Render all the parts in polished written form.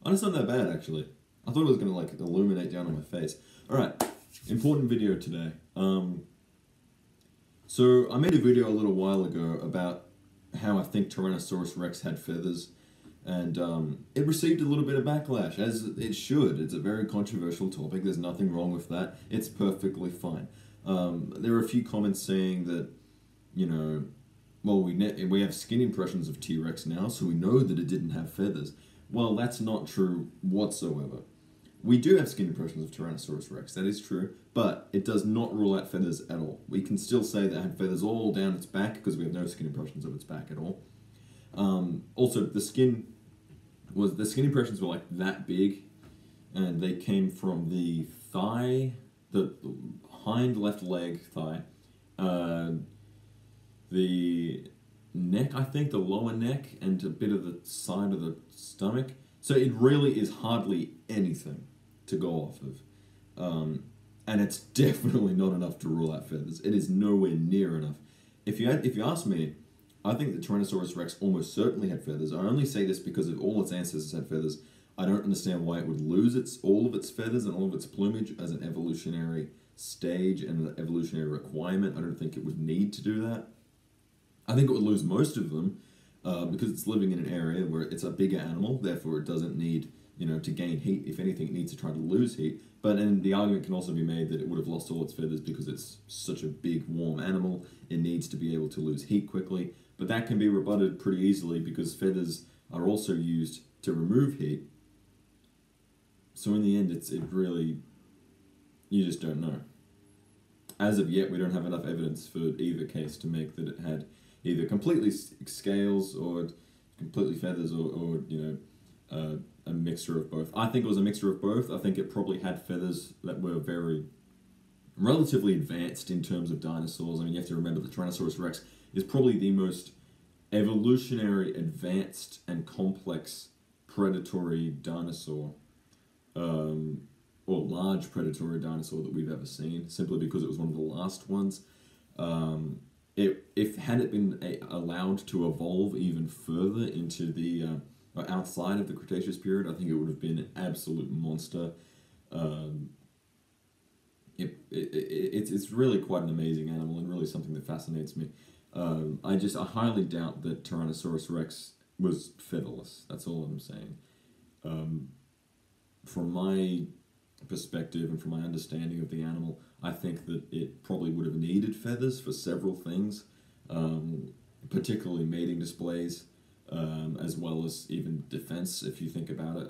Oh, it's not that bad, actually. I thought it was going to, like, illuminate down on my face. Alright, important video today. So, I made a video a little while ago about how I think Tyrannosaurus Rex had feathers, and it received a little bit of backlash, as it should. It's a very controversial topic, there's nothing wrong with that, it's perfectly fine. There are a few comments saying that, you know, well, we have skin impressions of T-Rex now, so we know that it didn't have feathers. Well, that's not true whatsoever. We do have skin impressions of Tyrannosaurus Rex, that is true, but it does not rule out feathers at all. We can still say that it had feathers all down its back, because we have no skin impressions of its back at all. Also, the skin impressions were like that big, and they came from the thigh, the hind left leg thigh, the neck, I think, the lower neck, and a bit of the side of the stomach. So it really is hardly anything to go off of. And it's definitely not enough to rule out feathers. It is nowhere near enough. If you ask me, I think the Tyrannosaurus Rex almost certainly had feathers. I only say this because if all its ancestors had feathers, I don't understand why it would lose all of its feathers and all of its plumage as an evolutionary stage and an evolutionary requirement. I don't think it would need to do that. I think it would lose most of them because it's living in an area where it's a bigger animal, therefore it doesn't need, to gain heat. If anything, it needs to try to lose heat. But then the argument can also be made that it would have lost all its feathers because it's such a big, warm animal. It needs to be able to lose heat quickly. But that can be rebutted pretty easily because feathers are also used to remove heat. So in the end, you just don't know. As of yet, we don't have enough evidence for either case to make that it had either completely scales or completely feathers or a mixture of both. I think it was a mixture of both. I think it probably had feathers that were relatively advanced in terms of dinosaurs. I mean, you have to remember the Tyrannosaurus Rex is probably the most evolutionary, advanced, and complex predatory dinosaur, or large predatory dinosaur that we've ever seen, simply because it was one of the last ones. Had it been allowed to evolve even further into the outside of the Cretaceous period, I think it would have been an absolute monster. It's really quite an amazing animal and really something that fascinates me. I highly doubt that Tyrannosaurus Rex was featherless. That's all I'm saying. From my perspective and from my understanding of the animal, I think that it probably would have needed feathers for several things, particularly mating displays, as well as even defense, if you think about it.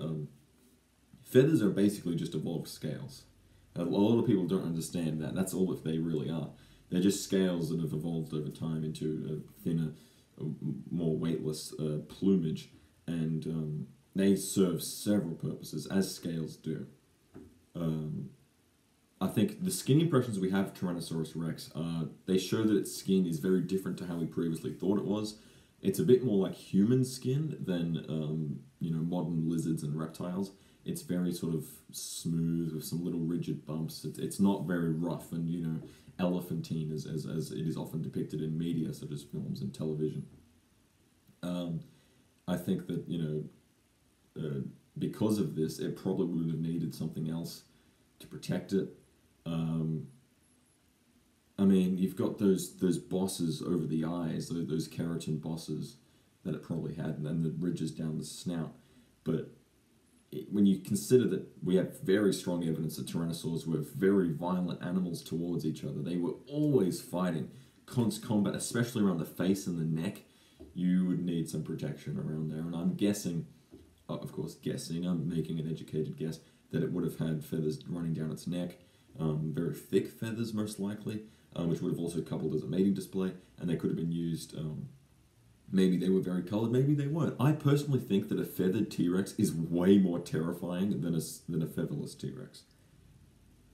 Feathers are basically just evolved scales. A lot of people don't understand that. That's all that they really are. They're just scales that have evolved over time into a thinner, more weightless plumage, and they serve several purposes, as scales do. I think the skin impressions we have of Tyrannosaurus Rex, they show that its skin is very different to how we previously thought it was. It's a bit more like human skin than, modern lizards and reptiles. It's very sort of smooth with some little rigid bumps. It's not very rough and, elephantine as it is often depicted in media, such as films and television. I think that, because of this, it probably would have needed something else to protect it. I mean, you've got those bosses over the eyes, those keratin bosses that it probably had, and then the ridges down the snout. But when you consider that we have very strong evidence that tyrannosaurs were very violent animals towards each other, they were always fighting, constant combat, especially around the face and the neck, you would need some protection around there. And I'm guessing, I'm making an educated guess, that it would have had feathers running down its neck, very thick feathers most likely, which would have also coupled as a mating display, and they could have been used, maybe they were very coloured, maybe they weren't. I personally think that a feathered T-Rex is way more terrifying than a featherless T-Rex.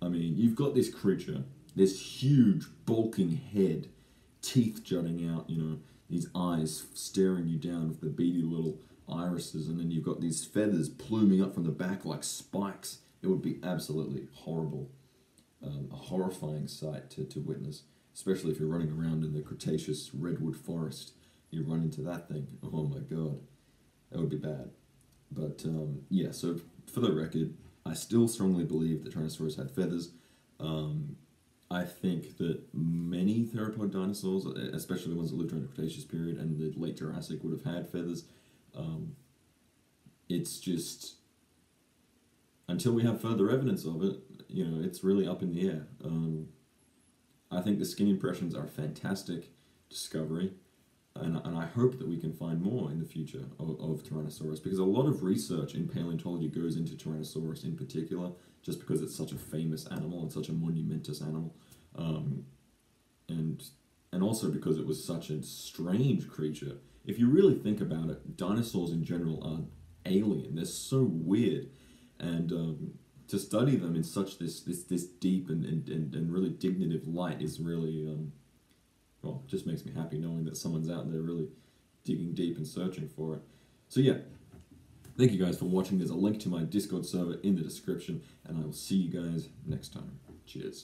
I mean, you've got this creature, this huge, bulking head, teeth jutting out, these eyes staring you down with the beady little irises, and then you've got these feathers pluming up from the back like spikes. It would be absolutely horrible. A horrifying sight to witness, especially if you're running around in the Cretaceous redwood forest. You run into that thing, oh my god, that would be bad. But yeah, so for the record, I still strongly believe that Tyrannosaurus had feathers. I think that many theropod dinosaurs, especially the ones that lived during the Cretaceous period and the late Jurassic, would have had feathers. It's just until we have further evidence of it, it's really up in the air. I think the skin impressions are a fantastic discovery, and I hope that we can find more in the future of Tyrannosaurus, because a lot of research in paleontology goes into Tyrannosaurus in particular, just because it's such a famous animal and such a monumentous animal, and also because it was such a strange creature. If you really think about it, dinosaurs in general are alien. They're so weird, and to study them in such this deep and really dignitive light is really well, just makes me happy knowing that someone's out there really digging deep and searching for it. So yeah, thank you guys for watching. There's a link to my Discord server in the description, and I will see you guys next time. Cheers.